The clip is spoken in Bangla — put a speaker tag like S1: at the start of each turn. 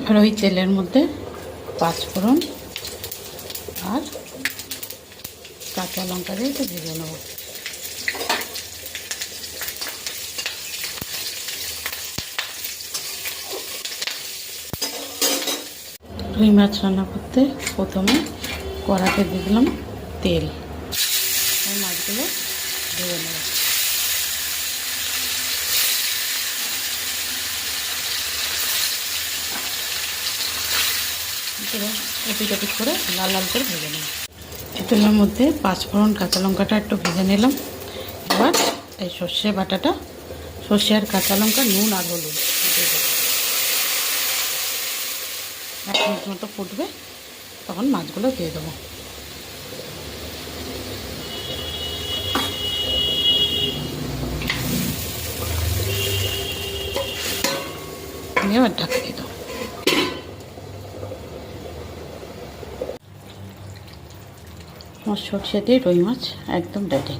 S1: আর ওই তেলের মধ্যে পাঁচফোড়ন আর কাঁচা লঙ্কা দিয়ে একটু ভেজে নেব। রুই মাছ রান্না করতে প্রথমে কড়াতে দিয়ে দিলাম তেল, আর মাছগুলো ভেজে নেব। এপিট ওপিট করে লাল লাল করে ভেজে নেব। তেলের মধ্যে পাঁচফোড়ন কাঁচা লঙ্কাটা একটু ভেজে নিলাম। এবার এই সর্ষে বাটাটা, সর্ষে আর কাঁচা লঙ্কা, নুন আর হলুদ দিয়ে দেবো। 1 মিনিট মতো ফুটবে, তখন মাছগুলো দিয়ে দেবো। এবার ঢাকা দিয়ে দেবো। আমার সর্ষে দিয়ে রুই মাছ একদম রেডি।